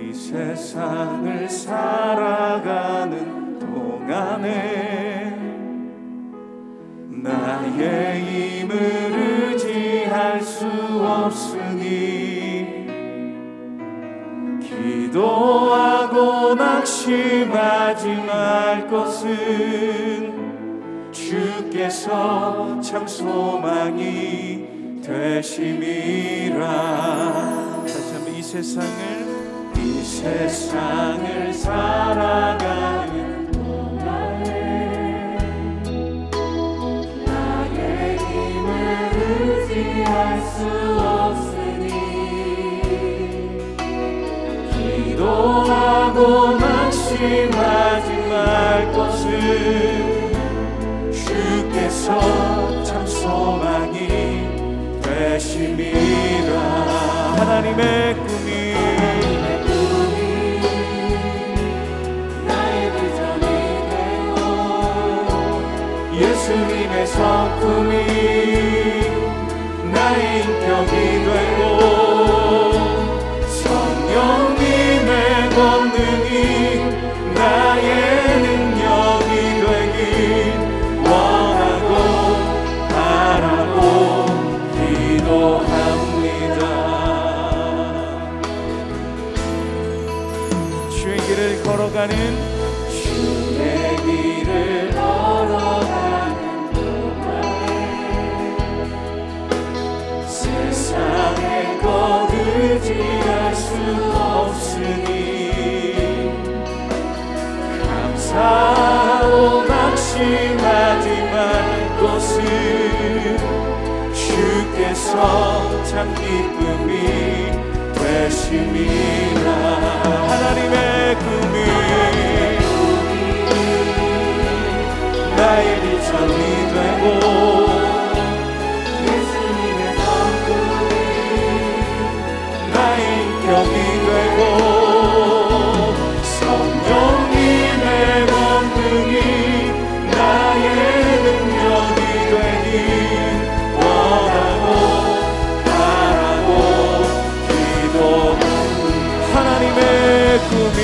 이 세상을 살아가는 동안에 나의 힘을 의지할 수 없으니 기도하고 낙심하지 말 것은 주께서 참 소망이 되심이라. 다시 한번 이 세상을 살아가는 동안에 나의 힘을 의지할 수 없으니 기도하고 낙심하지 말 것은 주께서 참 소망이 되심이라. 하나님의 꿈이 나의 비전이 되고 예수님의 성품이 나의 인격이 되고 성령님의 권능이 나의 능력이 되길 원하고 바라고 기도합니다. 주의 길을 걸어가는 동안에 세상의 것 의지할 수 없으니 감사하고 낙심하지 말 것은 주께서 참 기쁨이 되심이라. 하나님의 꿈이 나의 비전이 되고 예수님의 성품이 나의 인격이 되고 성령님의 권능이 나의 능력이 되길 원하고 바라고 기도합니다. 하나님의 꿈이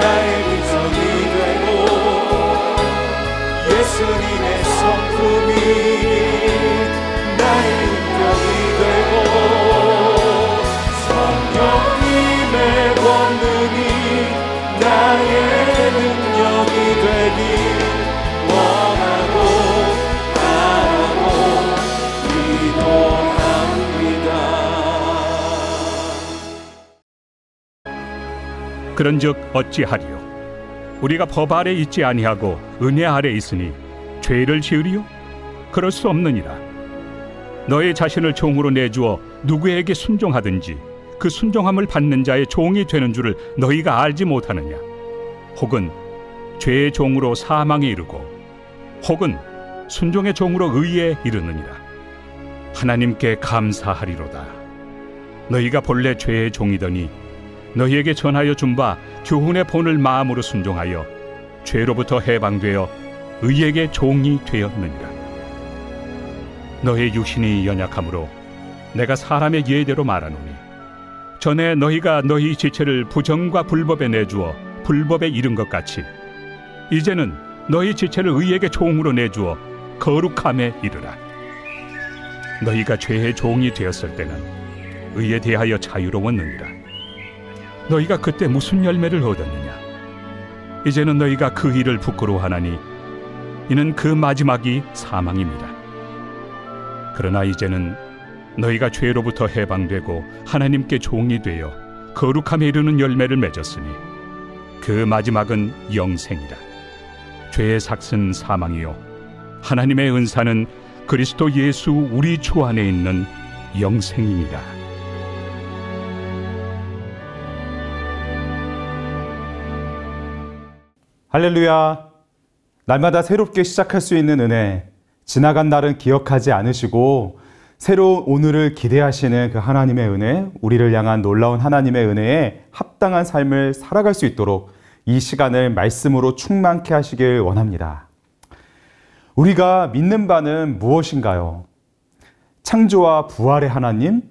나의 비전이 되고 예수님의 성품이 나의 인격이 되고 성령님의 권능이 나의 능력이 되길 원하고 바라고 기도합니다. 그런즉 어찌하리요? 우리가 법 아래 있지 아니하고 은혜 아래 있으니 죄를 지으리요? 그럴 수 없느니라. 너의 자신을 종으로 내주어 누구에게 순종하든지 그 순종함을 받는 자의 종이 되는 줄을 너희가 알지 못하느냐? 혹은 죄의 종으로 사망에 이르고 혹은 순종의 종으로 의에 이르느니라. 하나님께 감사하리로다. 너희가 본래 죄의 종이더니 너희에게 전하여 준 바 교훈의 본을 마음으로 순종하여 죄로부터 해방되어 의에게 종이 되었느니라. 너희 육신이 연약함으로 내가 사람의 예대로 말하노니 전에 너희가 너희 지체를 부정과 불법에 내주어 불법에 이른 것 같이 이제는 너희 지체를 의에게 종으로 내주어 거룩함에 이르라. 너희가 죄의 종이 되었을 때는 의에 대하여 자유로웠느니라. 너희가 그때 무슨 열매를 얻었느냐? 이제는 너희가 그 일을 부끄러워하나니 이는 그 마지막이 사망입니다. 그러나 이제는 너희가 죄로부터 해방되고 하나님께 종이 되어 거룩함에 이르는 열매를 맺었으니 그 마지막은 영생이라. 죄의 삭은 사망이요 하나님의 은사는 그리스도 예수 우리 주 안에 있는 영생입니다. 할렐루야. 날마다 새롭게 시작할 수 있는 은혜, 지나간 날은 기억하지 않으시고 새로운 오늘을 기대하시는 그 하나님의 은혜, 우리를 향한 놀라운 하나님의 은혜에 합당한 삶을 살아갈 수 있도록 이 시간을 말씀으로 충만케 하시길 원합니다. 우리가 믿는 바는 무엇인가요? 창조와 부활의 하나님,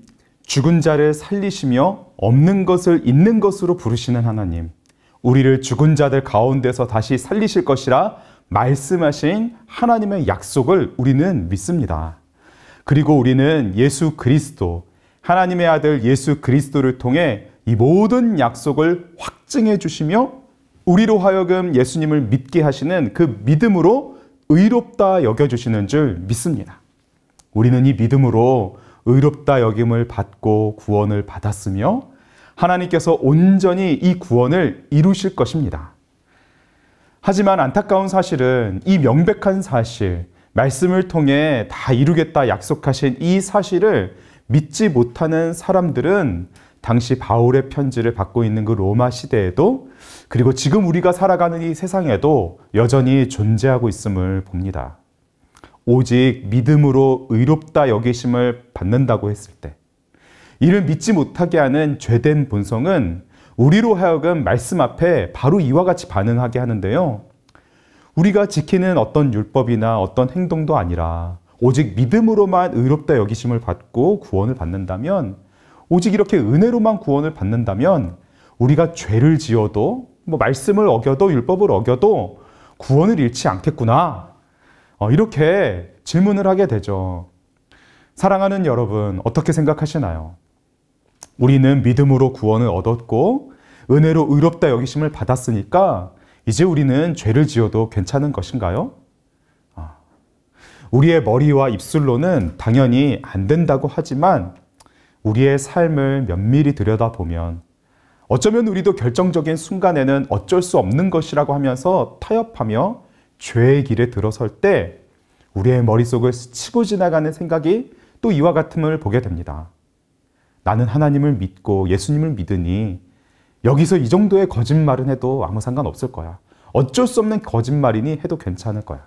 죽은 자를 살리시며 없는 것을 있는 것으로 부르시는 하나님, 우리를 죽은 자들 가운데서 다시 살리실 것이라 말씀하신 하나님의 약속을 우리는 믿습니다. 그리고 우리는 예수 그리스도, 하나님의 아들 예수 그리스도를 통해 이 모든 약속을 확증해 주시며 우리로 하여금 예수님을 믿게 하시는 그 믿음으로 의롭다 여겨주시는 줄 믿습니다. 우리는 이 믿음으로 의롭다 여김을 받고 구원을 받았으며 하나님께서 온전히 이 구원을 이루실 것입니다. 하지만 안타까운 사실은 이 명백한 사실, 말씀을 통해 다 이루겠다 약속하신 이 사실을 믿지 못하는 사람들은 당시 바울의 편지를 받고 있는 그 로마 시대에도, 그리고 지금 우리가 살아가는 이 세상에도 여전히 존재하고 있음을 봅니다. 오직 믿음으로 의롭다 여기심을 받는다고 했을 때, 이를 믿지 못하게 하는 죄된 본성은 우리로 하여금 말씀 앞에 바로 이와 같이 반응하게 하는데요. 우리가 지키는 어떤 율법이나 어떤 행동도 아니라 오직 믿음으로만 의롭다 여기심을 받고 구원을 받는다면, 오직 이렇게 은혜로만 구원을 받는다면 우리가 죄를 지어도 말씀을 어겨도 율법을 어겨도 구원을 잃지 않겠구나, 이렇게 질문을 하게 되죠. 사랑하는 여러분, 어떻게 생각하시나요? 우리는 믿음으로 구원을 얻었고 은혜로 의롭다 여기심을 받았으니까 이제 우리는 죄를 지어도 괜찮은 것인가요? 우리의 머리와 입술로는 당연히 안 된다고 하지만 우리의 삶을 면밀히 들여다보면 어쩌면 우리도 결정적인 순간에는 어쩔 수 없는 것이라고 하면서 타협하며 죄의 길에 들어설 때 우리의 머릿속을 스치고 지나가는 생각이 또 이와 같음을 보게 됩니다. 나는 하나님을 믿고 예수님을 믿으니 여기서 이 정도의 거짓말은 해도 아무 상관없을 거야. 어쩔 수 없는 거짓말이니 해도 괜찮을 거야.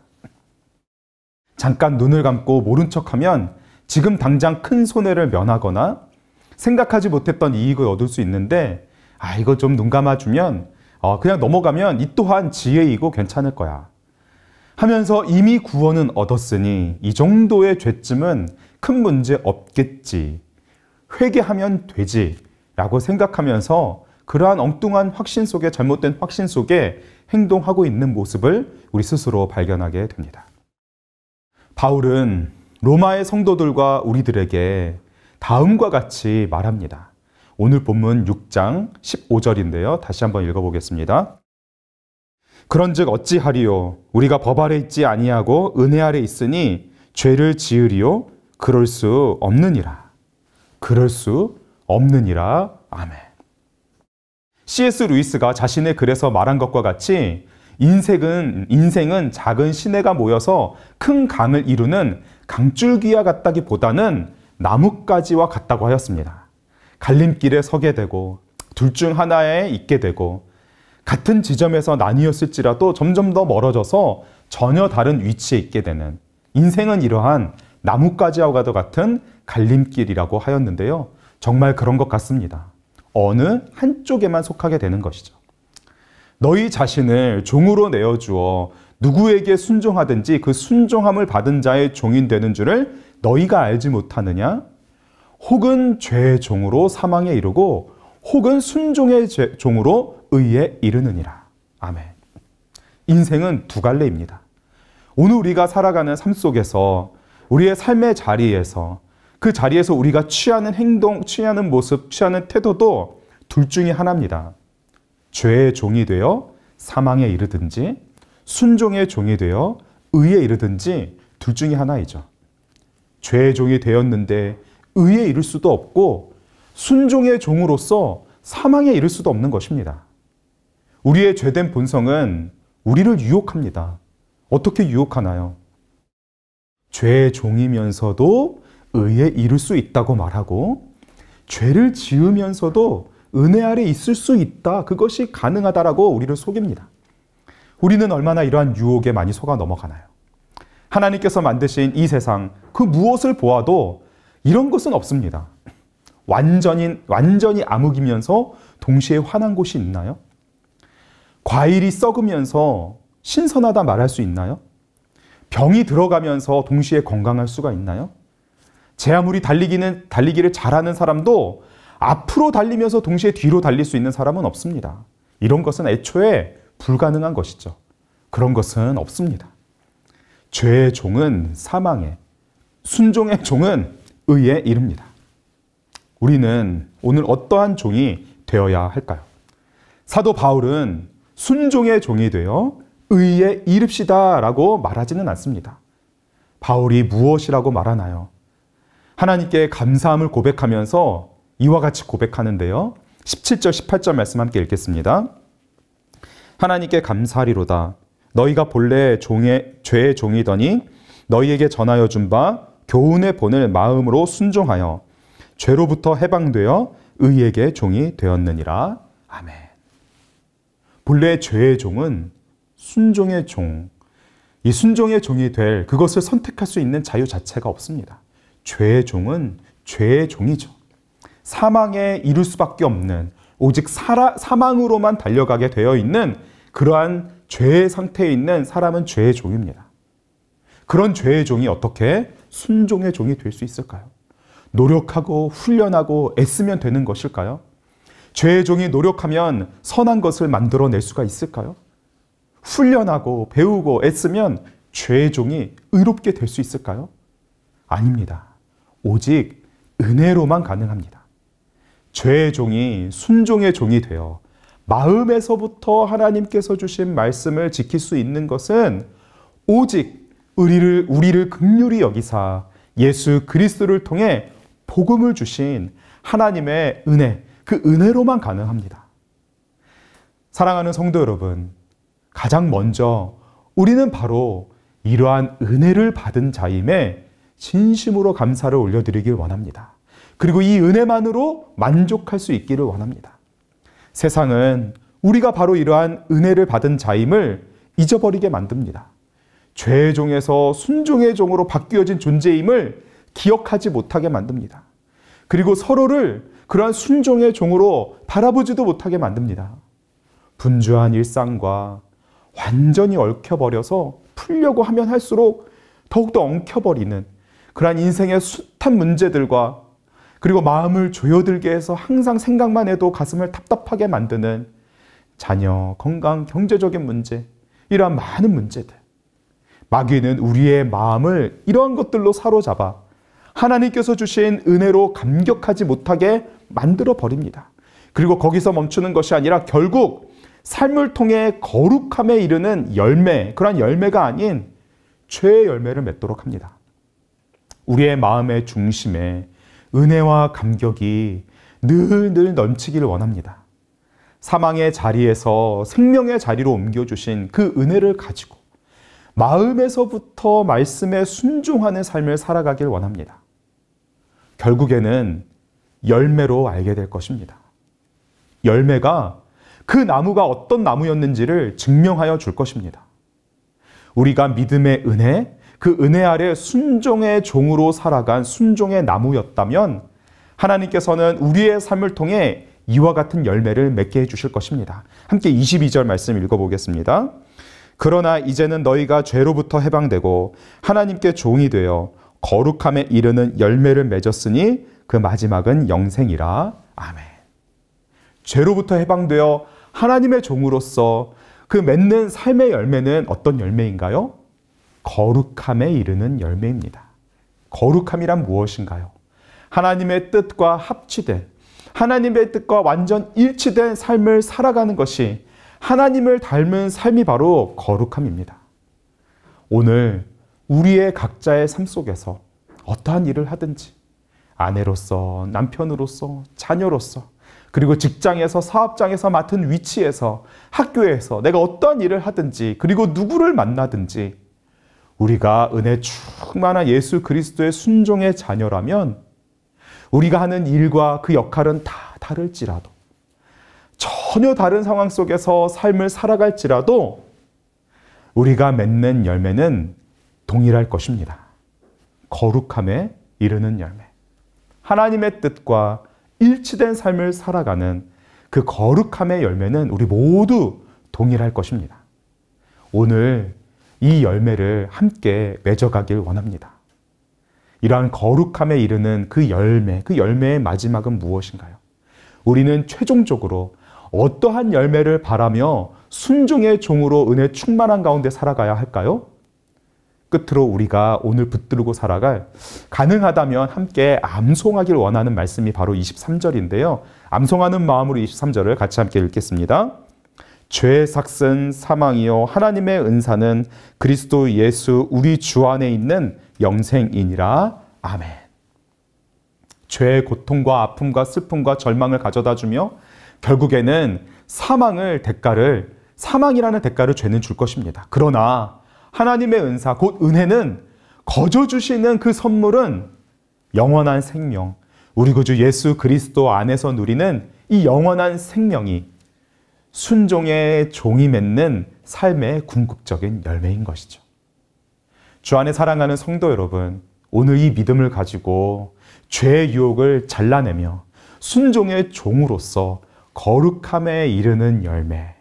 잠깐 눈을 감고 모른 척하면 지금 당장 큰 손해를 면하거나 생각하지 못했던 이익을 얻을 수 있는데, 이거 좀 눈 감아주면 그냥 넘어가면 이 또한 지혜이고 괜찮을 거야 하면서 이미 구원은 얻었으니 이 정도의 죄쯤은 큰 문제 없겠지, 회개하면 되지 라고 생각하면서 그러한 엉뚱한 확신 속에, 잘못된 확신 속에 행동하고 있는 모습을 우리 스스로 발견하게 됩니다. 바울은 로마의 성도들과 우리들에게 다음과 같이 말합니다. 오늘 본문 6장 15절인데요. 다시 한번 읽어보겠습니다. 그런즉 어찌하리요? 우리가 법 아래 있지 아니하고 은혜 아래 있으니 죄를 지으리요? 그럴 수 없느니라. 그럴 수 없느니라. 아멘. C.S. 루이스가 자신의 글에서 말한 것과 같이 인생은 작은 시내가 모여서 큰 강을 이루는 강줄기와 같다기보다는 나뭇가지와 같다고 하였습니다. 갈림길에 서게 되고 둘 중 하나에 있게 되고 같은 지점에서 나뉘었을지라도 점점 더 멀어져서 전혀 다른 위치에 있게 되는, 인생은 이러한 나뭇가지와 같은 갈림길이라고 하였는데요. 정말 그런 것 같습니다. 어느 한쪽에만 속하게 되는 것이죠. 너희 자신을 종으로 내어주어 누구에게 순종하든지 그 순종함을 받은 자의 종이 되는 줄을 너희가 알지 못하느냐? 혹은 죄의 종으로 사망에 이르고 혹은 순종의 종으로 의에 이르느니라. 아멘. 인생은 두 갈래입니다. 오늘 우리가 살아가는 삶 속에서, 우리의 삶의 자리에서, 그 자리에서 우리가 취하는 행동, 취하는 모습, 취하는 태도도 둘 중에 하나입니다. 죄의 종이 되어 사망에 이르든지 순종의 종이 되어 의에 이르든지 둘 중에 하나이죠. 죄의 종이 되었는데 의에 이를 수도 없고 순종의 종으로서 사망에 이를 수도 없는 것입니다. 우리의 죄된 본성은 우리를 유혹합니다. 어떻게 유혹하나요? 죄의 종이면서도 의에 이를 수 있다고 말하고, 죄를 지으면서도 은혜 아래 있을 수 있다, 그것이 가능하다라고 우리를 속입니다. 우리는 얼마나 이러한 유혹에 많이 속아 넘어가나요? 하나님께서 만드신 이 세상, 그 무엇을 보아도 이런 것은 없습니다. 완전히 암흑이면서 동시에 환한 곳이 있나요? 과일이 썩으면서 신선하다 말할 수 있나요? 병이 들어가면서 동시에 건강할 수가 있나요? 제 아무리 달리기를 잘하는 사람도 앞으로 달리면서 동시에 뒤로 달릴 수 있는 사람은 없습니다. 이런 것은 애초에 불가능한 것이죠. 그런 것은 없습니다. 죄의 종은 사망에, 순종의 종은 의에 이릅니다. 우리는 오늘 어떠한 종이 되어야 할까요? 사도 바울은 순종의 종이 되어 의에 이릅시다 라고 말하지는 않습니다. 바울이 무엇이라고 말하나요? 하나님께 감사함을 고백하면서 이와 같이 고백하는데요. 17절, 18절 말씀 함께 읽겠습니다. 하나님께 감사하리로다. 너희가 본래 죄의 종이더니 너희에게 전하여 준 바 교훈의 본을 마음으로 순종하여 죄로부터 해방되어 의에게 종이 되었느니라. 아멘. 본래 죄의 종은 순종의 종, 이 순종의 종이 될 그것을 선택할 수 있는 자유 자체가 없습니다. 죄의 종은 죄의 종이죠. 사망에 이를 수밖에 없는, 오직 사망으로만 달려가게 되어 있는 그러한 죄의 상태에 있는 사람은 죄의 종입니다. 그런 죄의 종이 어떻게 순종의 종이 될 수 있을까요? 노력하고 훈련하고 애쓰면 되는 것일까요? 죄의 종이 노력하면 선한 것을 만들어낼 수가 있을까요? 훈련하고 배우고 애쓰면 죄의 종이 의롭게 될 수 있을까요? 아닙니다. 오직 은혜로만 가능합니다. 죄의 종이 순종의 종이 되어 마음에서부터 하나님께서 주신 말씀을 지킬 수 있는 것은 오직 우리를 긍휼히 여기사 예수 그리스도를 통해 복음을 주신 하나님의 은혜, 그 은혜로만 가능합니다. 사랑하는 성도 여러분, 가장 먼저 우리는 바로 이러한 은혜를 받은 자임에 진심으로 감사를 올려드리길 원합니다. 그리고 이 은혜만으로 만족할 수 있기를 원합니다. 세상은 우리가 바로 이러한 은혜를 받은 자임을 잊어버리게 만듭니다. 죄의 종에서 순종의 종으로 바뀌어진 존재임을 기억하지 못하게 만듭니다. 그리고 서로를 그러한 순종의 종으로 바라보지도 못하게 만듭니다. 분주한 일상과 완전히 얽혀버려서 풀려고 하면 할수록 더욱더 엉켜버리는 그러한 인생의 숱한 문제들과 그리고 마음을 조여들게 해서 항상 생각만 해도 가슴을 답답하게 만드는 자녀, 건강, 경제적인 문제, 이러한 많은 문제들. 마귀는 우리의 마음을 이러한 것들로 사로잡아 하나님께서 주신 은혜로 감격하지 못하게 만들어 버립니다. 그리고 거기서 멈추는 것이 아니라 결국 삶을 통해 거룩함에 이르는 열매, 그러한 열매가 아닌 죄의 열매를 맺도록 합니다. 우리의 마음의 중심에 은혜와 감격이 늘 넘치기를 원합니다. 사망의 자리에서 생명의 자리로 옮겨주신 그 은혜를 가지고 마음에서부터 말씀에 순종하는 삶을 살아가길 원합니다. 결국에는 열매로 알게 될 것입니다. 열매가 그 나무가 어떤 나무였는지를 증명하여 줄 것입니다. 우리가 믿음의 은혜, 그 은혜 아래 순종의 종으로 살아간 순종의 나무였다면 하나님께서는 우리의 삶을 통해 이와 같은 열매를 맺게 해주실 것입니다. 함께 22절 말씀 읽어보겠습니다. 그러나 이제는 너희가 죄로부터 해방되고 하나님께 종이 되어 거룩함에 이르는 열매를 맺었으니 그 마지막은 영생이라. 아멘. 죄로부터 해방되어 하나님의 종으로서 그 맺는 삶의 열매는 어떤 열매인가요? 거룩함에 이르는 열매입니다. 거룩함이란 무엇인가요? 하나님의 뜻과 합치된, 하나님의 뜻과 완전 일치된 삶을 살아가는 것이 하나님을 닮은 삶이 바로 거룩함입니다. 오늘 우리의 각자의 삶 속에서 어떠한 일을 하든지 아내로서, 남편으로서, 자녀로서, 그리고 직장에서, 사업장에서 맡은 위치에서, 학교에서 내가 어떠한 일을 하든지, 그리고 누구를 만나든지 우리가 은혜 충만한 예수 그리스도의 순종의 자녀라면 우리가 하는 일과 그 역할은 다 다를지라도, 전혀 다른 상황 속에서 삶을 살아갈지라도 우리가 맺는 열매는 동일할 것입니다. 거룩함에 이르는 열매. 하나님의 뜻과 일치된 삶을 살아가는 그 거룩함의 열매는 우리 모두 동일할 것입니다. 오늘 이 열매를 함께 맺어가길 원합니다. 이러한 거룩함에 이르는 그 열매, 그 열매의 마지막은 무엇인가요? 우리는 최종적으로 어떠한 열매를 바라며 순종의 종으로 은혜 충만한 가운데 살아가야 할까요? 끝으로 우리가 오늘 붙들고 살아갈, 가능하다면 함께 암송하길 원하는 말씀이 바로 23절인데요. 암송하는 마음으로 23절을 같이 함께 읽겠습니다. 죄의 삭은 사망이요 하나님의 은사는 그리스도 예수 우리 주 안에 있는 영생이니라. 아멘. 죄의 고통과 아픔과 슬픔과 절망을 가져다 주며 결국에는 사망이라는 대가를 죄는 줄 것입니다. 그러나 하나님의 은사, 곧 은혜는 거저 주시는 그 선물은 영원한 생명, 우리 구주 예수 그리스도 안에서 누리는 이 영원한 생명이 순종의 종이 맺는 삶의 궁극적인 열매인 것이죠. 주 안에 사랑하는 성도 여러분, 오늘 이 믿음을 가지고 죄의 유혹을 잘라내며 순종의 종으로서 거룩함에 이르는 열매,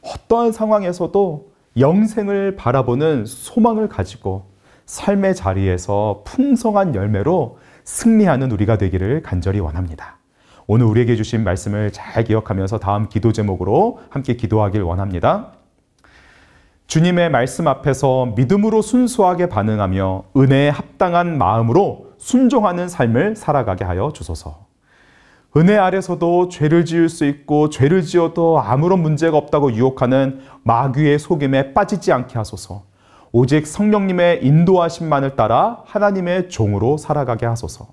어떠한 상황에서도 영생을 바라보는 소망을 가지고 삶의 자리에서 풍성한 열매로 승리하는 우리가 되기를 간절히 원합니다. 오늘 우리에게 주신 말씀을 잘 기억하면서 다음 기도 제목으로 함께 기도하길 원합니다. 주님의 말씀 앞에서 믿음으로 순수하게 반응하며 은혜에 합당한 마음으로 순종하는 삶을 살아가게 하여 주소서. 은혜 아래서도 죄를 지을 수 있고 죄를 지어도 아무런 문제가 없다고 유혹하는 마귀의 속임에 빠지지 않게 하소서. 오직 성령님의 인도하심만을 따라 하나님의 종으로 살아가게 하소서.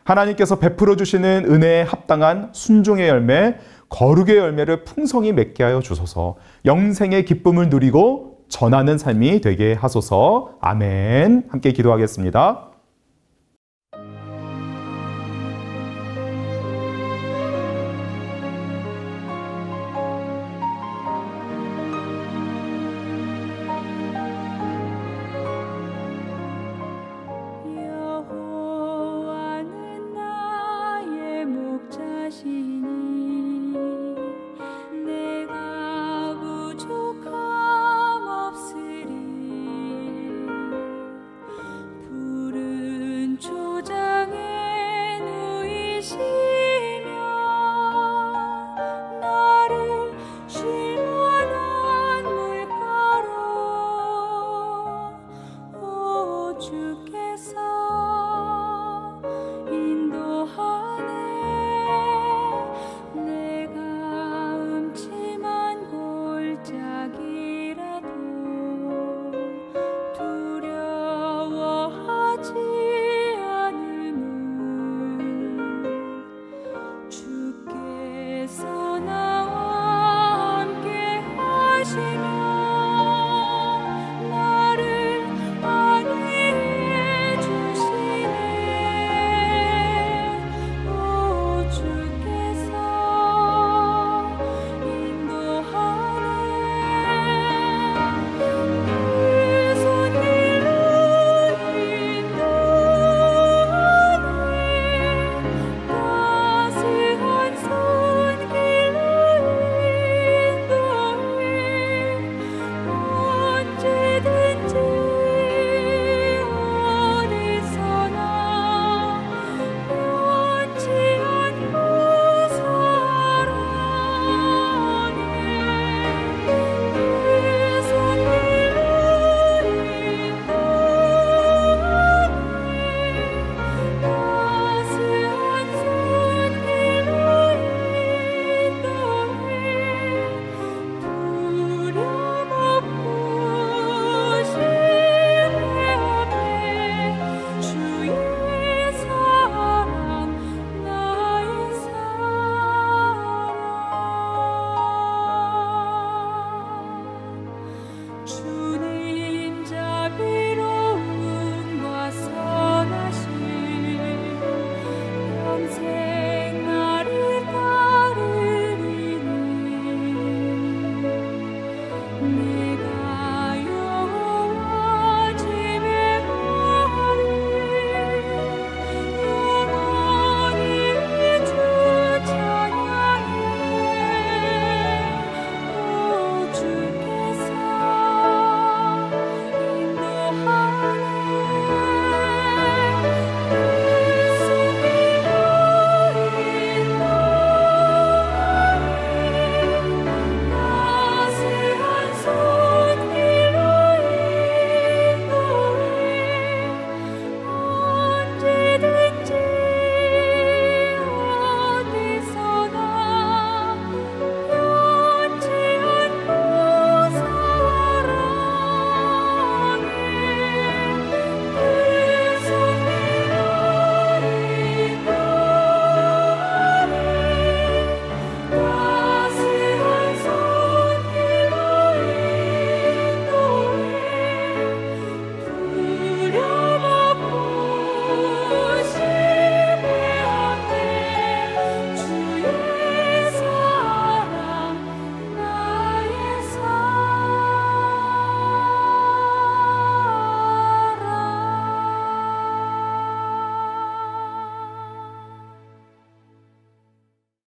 하나님께서 베풀어 주시는 은혜에 합당한 순종의 열매, 거룩의 열매를 풍성히 맺게 하여 주소서. 영생의 기쁨을 누리고 전하는 삶이 되게 하소서. 아멘. 함께 기도하겠습니다.